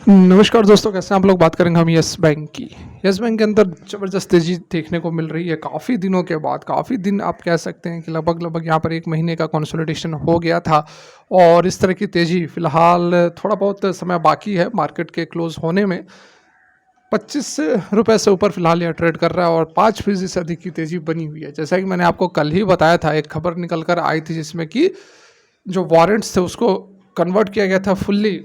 नमस्कार दोस्तों, कैसे हैं आप लोग। बात करेंगे हम यस बैंक की। यस बैंक के अंदर ज़बरदस्त तेज़ी देखने को मिल रही है काफ़ी दिनों के बाद। काफ़ी दिन आप कह सकते हैं कि लगभग यहाँ पर 1 महीने का कंसोलिडेशन हो गया था और इस तरह की तेज़ी फ़िलहाल थोड़ा बहुत समय बाकी है मार्केट के क्लोज़ होने में। 25 रुपए से ऊपर फ़िलहाल यह ट्रेड कर रहा है और 5% से अधिक की तेज़ी बनी हुई है। जैसा कि मैंने आपको कल ही बताया था, एक खबर निकल कर आई थी जिसमें कि जो वारंट्स थे उसको कन्वर्ट किया गया था फुल्ली,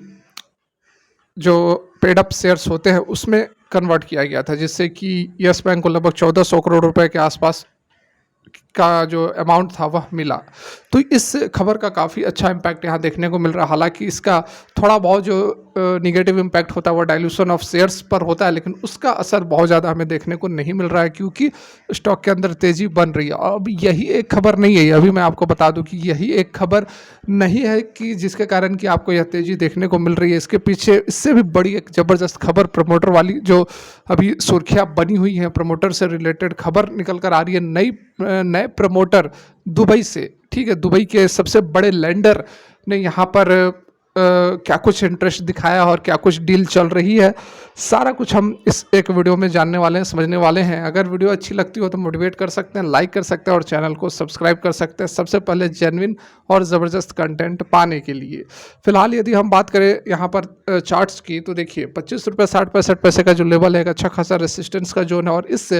जो पेड अप शेयर्स होते हैं उसमें कन्वर्ट किया गया था, जिससे कि यस बैंक को लगभग 1400 करोड़ रुपए के आसपास का जो अमाउंट था वह मिला। तो इस खबर का काफ़ी अच्छा इम्पैक्ट यहाँ देखने को मिल रहा है। हालांकि इसका थोड़ा बहुत जो निगेटिव इम्पैक्ट होता है वो डाइल्यूशन ऑफ शेयर्स पर होता है, लेकिन उसका असर बहुत ज़्यादा हमें देखने को नहीं मिल रहा है क्योंकि स्टॉक के अंदर तेज़ी बन रही है। अब यही एक खबर नहीं है, अभी मैं आपको बता दूं कि यही एक खबर नहीं है कि जिसके कारण कि आपको यह तेज़ी देखने को मिल रही है। इसके पीछे इससे भी बड़ी एक ज़बरदस्त खबर प्रमोटर वाली जो अभी सुर्खियाँ बनी हुई हैं, प्रमोटर से रिलेटेड खबर निकल कर आ रही है। नए प्रमोटर दुबई से, ठीक है, दुबई के सबसे बड़े लेंडर ने यहाँ पर क्या कुछ इंटरेस्ट दिखाया और क्या कुछ डील चल रही है, सारा कुछ हम इस एक वीडियो में जानने वाले हैं, समझने वाले हैं। अगर वीडियो अच्छी लगती हो तो मोटिवेट कर सकते हैं, लाइक कर सकते हैं और चैनल को सब्सक्राइब कर सकते हैं, सबसे पहले जेन्युइन और ज़बरदस्त कंटेंट पाने के लिए। फिलहाल यदि हम बात करें यहाँ पर चार्ट्स की, तो देखिए 25 रुपये 60 पैसे का जो लेवल है एक अच्छा खासा रेसिस्टेंस का जोन है और इस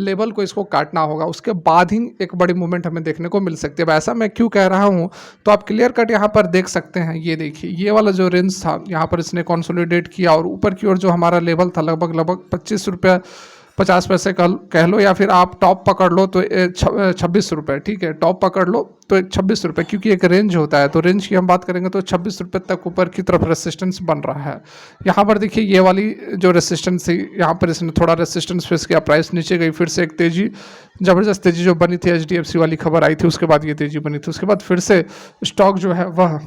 लेवल को इसको काटना होगा, उसके बाद ही एक बड़ी मूवमेंट हमें देखने को मिल सकती है। अब ऐसा मैं क्यों कह रहा हूँ, तो आप क्लियर कट यहाँ पर देख सकते हैं। ये देखिए, ये वाला जो रेंज था यहाँ पर इसने कंसोलिडेट किया और ऊपर की ओर जो हमारा लेवल था लगभग 25 रुपये 50 पैसे कह लो, या फिर आप टॉप पकड़ लो तो 26 रुपये, ठीक है, टॉप पकड़ लो तो 26 रुपये, क्योंकि एक रेंज होता है। तो रेंज की हम बात करेंगे तो 26 रुपये तक ऊपर की तरफ रेसिस्टेंस बन रहा है। यहाँ पर देखिए ये वाली जो रेसिस्टेंस थी, यहाँ पर इसने थोड़ा रेसिस्टेंस फेस किया, प्राइस नीचे गई, फिर से एक तेज़ी, ज़बरदस्त तेज़ी जो बनी थी, HDFC वाली खबर आई थी उसके बाद ये तेज़ी बनी थी। उसके बाद फिर से स्टॉक जो है वह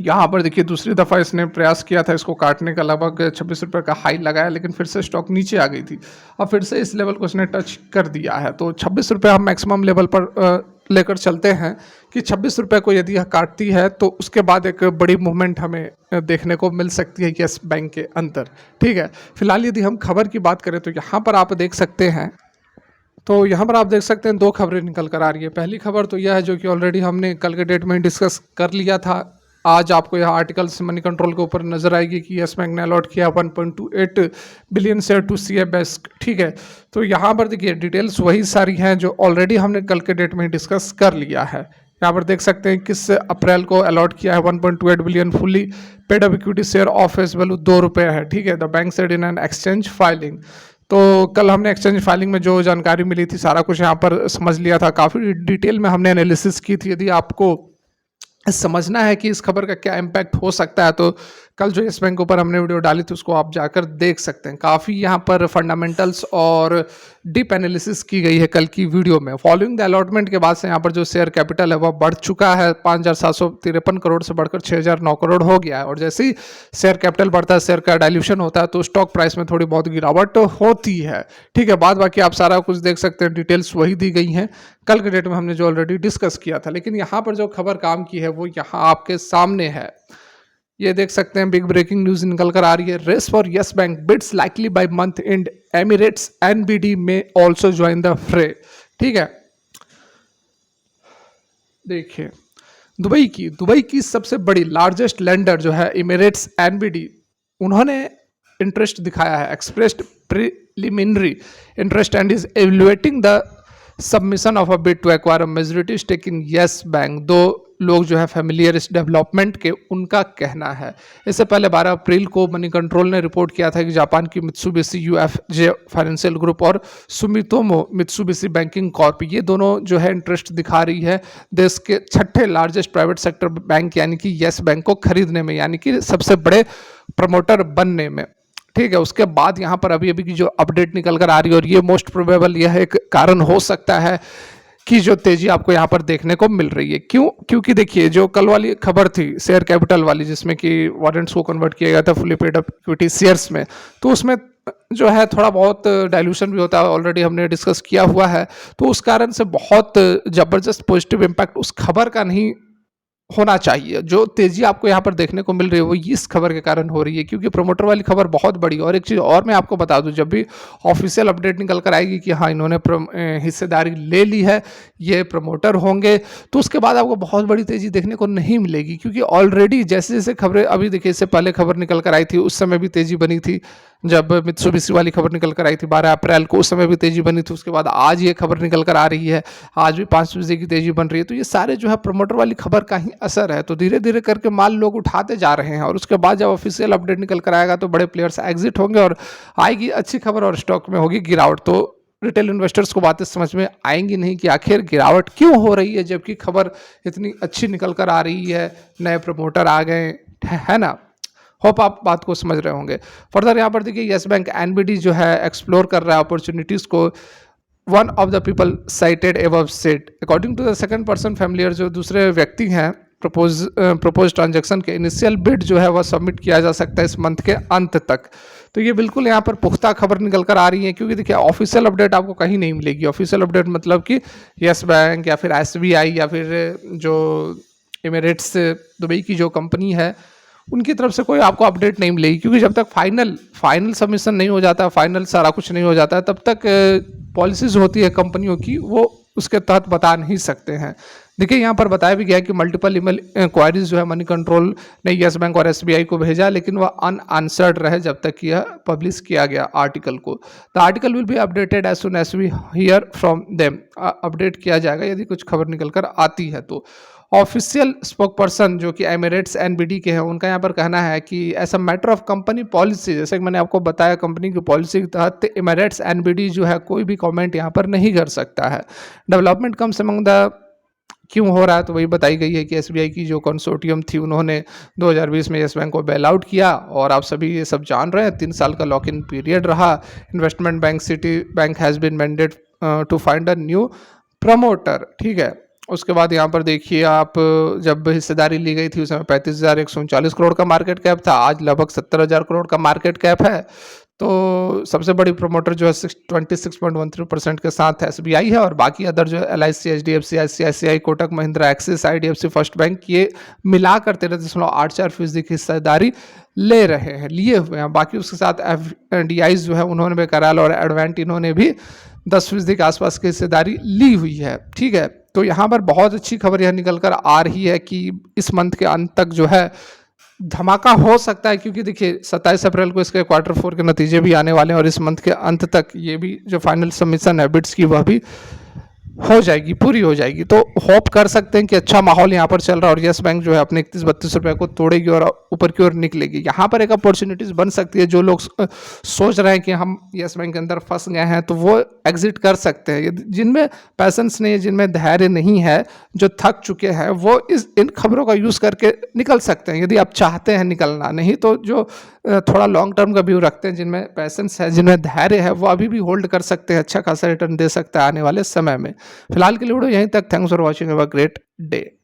यहाँ पर देखिए दूसरी दफ़ा इसने प्रयास किया था इसको काटने का, लगभग 26 रुपये का हाई लगाया, लेकिन फिर से स्टॉक नीचे आ गई थी। अब फिर से इस लेवल को इसने टच कर दिया है, तो 26 रुपये हम मैक्सिमम लेवल पर लेकर चलते हैं कि 26 रुपये को यदि यह काटती है तो उसके बाद एक बड़ी मूवमेंट हमें देखने को मिल सकती है यस बैंक के अंदर, ठीक है। फिलहाल यदि हम खबर की बात करें तो यहाँ पर आप देख सकते हैं, तो यहाँ पर आप देख सकते हैं 2 खबरें निकल कर आ रही है। पहली खबर तो यह है जो कि ऑलरेडी हमने कल के डेट में डिस्कस कर लिया था। आज आपको यह आर्टिकल्स मनी कंट्रोल के ऊपर नजर आएगी कि यस बैंक ने अलॉट किया 1.28 बिलियन शेयर टू CFS, ठीक है। तो यहाँ पर देखिए डिटेल्स वही सारी हैं जो ऑलरेडी हमने कल के डेट में डिस्कस कर लिया है। यहाँ पर देख सकते हैं 21 अप्रैल को अलॉट किया है 1.28 billion fully paid up equity share of face value 2 रुपये है, ठीक है। The bank said in an exchange filing. तो कल हमने एक्सचेंज फाइलिंग में जो जानकारी मिली थी सारा कुछ यहाँ पर समझ लिया था, काफ़ी डिटेल में हमने एनालिसिस की थी। यदि आपको समझना है कि इस खबर का क्या इम्पैक्ट हो सकता है तो कल जो इस बैंक के ऊपर हमने वीडियो डाली थी उसको आप जाकर देख सकते हैं। काफ़ी यहाँ पर फंडामेंटल्स और डीप एनालिसिस की गई है कल की वीडियो में। फॉलोइंग द अलॉटमेंट के बाद से यहाँ पर जो शेयर कैपिटल है वह बढ़ चुका है, 5,753 करोड़ से बढ़कर 6,009 करोड़ हो गया है। और जैसे ही शेयर कैपिटल बढ़ता है, शेयर का डाइल्यूशन होता है, तो स्टॉक प्राइस में थोड़ी बहुत गिरावट होती है, ठीक है। बाद बाकी आप सारा कुछ देख सकते हैं, डिटेल्स वही दी गई हैं कल के डेट में हमने जो ऑलरेडी डिस्कस किया था। लेकिन यहाँ पर जो खबर काम की है वो यहाँ आपके सामने है। ये देख सकते हैं, बिग ब्रेकिंग न्यूज निकल कर आ रही है। Race for yes bank bids likely by month end, Emirates NBD may also join the fray, ठीक है। देखिए दुबई की सबसे बड़ी लार्जेस्ट लेंडर जो है एमिरेट्स NBD, उन्होंने इंटरेस्ट दिखाया है, expressed preliminary interest and is evaluating the submission of a bid to acquire a majority stake in yes bank. 2 लोग जो है फैमिलियर इस डेवलपमेंट के, उनका कहना है। इससे पहले 12 अप्रैल को मनी कंट्रोल ने रिपोर्ट किया था कि जापान की मित्सुबिशी UFJ फाइनेंशियल ग्रुप और सुमितोमो मित्सुबिशी बैंकिंग कॉर्प, ये दोनों जो है इंटरेस्ट दिखा रही है देश के 6ठे लार्जेस्ट प्राइवेट सेक्टर बैंक यानी कि यस बैंक को खरीदने में, यानी कि सबसे बड़े प्रमोटर बनने में, ठीक है। उसके बाद यहाँ पर अभी की जो अपडेट निकल कर आ रही है, और ये मोस्ट प्रोबेबल यह एक कारण हो सकता है कि जो तेजी आपको यहाँ पर देखने को मिल रही है। क्योंकि देखिए जो कल वाली खबर थी शेयर कैपिटल वाली, जिसमें कि वारंट्स को कन्वर्ट किया गया था fully paid up equity shares में, तो उसमें जो है थोड़ा बहुत डाइल्यूशन भी होता है, ऑलरेडी हमने डिस्कस किया हुआ है। तो उस कारण से बहुत ज़बरदस्त पॉजिटिव इम्पैक्ट उस खबर का नहीं होना चाहिए। जो तेज़ी आपको यहाँ पर देखने को मिल रही है वो इस खबर के कारण हो रही है, क्योंकि प्रमोटर वाली खबर बहुत बड़ी है। और एक चीज़ और मैं आपको बता दूँ, जब भी ऑफिशियल अपडेट निकल कर आएगी कि हाँ इन्होंने हिस्सेदारी ले ली है, ये प्रमोटर होंगे, तो उसके बाद आपको बहुत बड़ी तेज़ी देखने को नहीं मिलेगी। क्योंकि ऑलरेडी जैसे जैसे खबरें, अभी देखिए इससे पहले खबर निकल कर आई थी, उस समय भी तेज़ी बनी थी। जब मित्सुबिशी वाली खबर निकल कर आई थी 12 अप्रैल को, उस समय भी तेज़ी बनी थी। उसके बाद आज ये खबर निकल कर आ रही है, आज भी 5% की तेज़ी बन रही है। तो ये सारे जो है प्रमोटर वाली खबर का ही असर है। तो धीरे धीरे करके माल लोग उठाते जा रहे हैं, और उसके बाद जब ऑफिशियल अपडेट निकल कर आएगा तो बड़े प्लेयर्स एग्जिट होंगे और आएगी अच्छी खबर, और स्टॉक में होगी गिरावट। तो रिटेल इन्वेस्टर्स को बातें समझ में आएंगी नहीं कि आखिर गिरावट क्यों हो रही है, जबकि खबर इतनी अच्छी निकल कर आ रही है, नए प्रमोटर आ गए, है ना। होप आप बात को समझ रहे होंगे। फर्दर यहाँ पर देखिए यस बैंक एनबीडी जो है एक्सप्लोर कर रहा है अपॉर्चुनिटीज़ को। One of the people cited above said, according to the second person familiar, जो दूसरे व्यक्ति हैं, प्रपोज ट्रांजैक्शन के इनिशियल बिड जो है वह सबमिट किया जा सकता है इस मंथ के अंत तक। तो ये बिल्कुल यहाँ पर पुख्ता खबर निकल कर आ रही है, क्योंकि देखिए ऑफिशियल अपडेट आपको कहीं नहीं मिलेगी। ऑफिशियल अपडेट मतलब कि यस बैंक या फिर एसबीआई या फिर जो एमिरेट्स दुबई की जो कंपनी है, उनकी तरफ से कोई आपको अपडेट नहीं मिलेगी। क्योंकि जब तक फाइनल सबमिशन नहीं हो जाता, फाइनल सारा कुछ नहीं हो जाता है, तब तक पॉलिसीज होती है कंपनियों की, वो उसके तहत बता नहीं सकते हैं। देखिए यहाँ पर बताया भी गया है कि मल्टीपल ईमेल इंक्वायरीज जो है मनी कंट्रोल ने यस बैंक और एसबीआई को भेजा, लेकिन वह अनआंसर्ड रहे जब तक यह पब्लिश किया गया आर्टिकल को। The article will be updated as soon as we hear from them, update किया जाएगा यदि कुछ खबर निकल कर आती है तो। ऑफिशियल स्पोक पर्सन जो कि एमिरेट्स एनबीडी के हैं, उनका यहाँ पर कहना है कि ऐसा मैटर ऑफ कंपनी पॉलिसी, जैसे कि मैंने आपको बताया कंपनी की पॉलिसी के तहत एमिरेट्स एनबीडी जो है कोई भी कमेंट यहाँ पर नहीं कर सकता है। डेवलपमेंट कम्स अमंग द, क्यों हो रहा है तो वही बताई गई है कि एसबीआई की जो कंसोर्टियम थी, उन्होंने 2020 में यस बैंक को बेल आउट किया, और आप सभी ये सब जान रहे हैं 3 साल का लॉक इन पीरियड रहा। Investment bank Citi bank has been mandate to find a new promoter, ठीक है। उसके बाद यहाँ पर देखिए आप, जब हिस्सेदारी ली गई थी उस समय 35,139 करोड़ का मार्केट कैप था, आज लगभग 70,000 करोड़ का मार्केट कैप है। तो सबसे बड़ी प्रमोटर जो है 26.13% के साथ एसबीआई है, और बाकी अदर जो है LIC, HDFC, ICICI, Kotak Mahindra, axis, IDFC first bank, ये मिलाकर 13.84% की हिस्सेदारी लिए हुए हैं। बाकी उसके साथ एफडीआईज जो है उन्होंने बेकराल और एडवेंट, इन्होंने भी 10% के आसपास की हिस्सेदारी ली हुई है, ठीक है। तो यहाँ पर बहुत अच्छी खबर यह निकल कर आ रही है कि इस मंथ के अंत तक जो है धमाका हो सकता है, क्योंकि देखिए 27 अप्रैल को इसके Q4 के नतीजे भी आने वाले हैं, और इस मंथ के अंत तक ये भी जो फाइनल सबमिशन है बिड्स की, वह भी हो जाएगी, पूरी हो जाएगी। तो होप कर सकते हैं कि अच्छा माहौल यहाँ पर चल रहा है, और यस बैंक जो है अपने 31-32 रुपये को तोड़ेगी और ऊपर की ओर निकलेगी। यहाँ पर एक अपॉर्चुनिटीज़ बन सकती है। जो लोग सोच रहे हैं कि हम यस बैंक के अंदर फंस गए हैं, तो वो एग्जिट कर सकते हैं। जिनमें पैसेंस नहीं है, जिनमें धैर्य नहीं है, जो थक चुके हैं, वो इन खबरों का यूज़ करके निकल सकते हैं, यदि आप चाहते हैं निकलना। नहीं तो जो थोड़ा लॉन्ग टर्म का व्यू रखते हैं, जिनमें पैसेंस है, जिनमें धैर्य है, वो अभी भी होल्ड कर सकते हैं, अच्छा खासा रिटर्न दे सकता है आने वाले समय में। फिलहाल के लिए वीडियो यहीं तक। Thanks for watching, have a great day.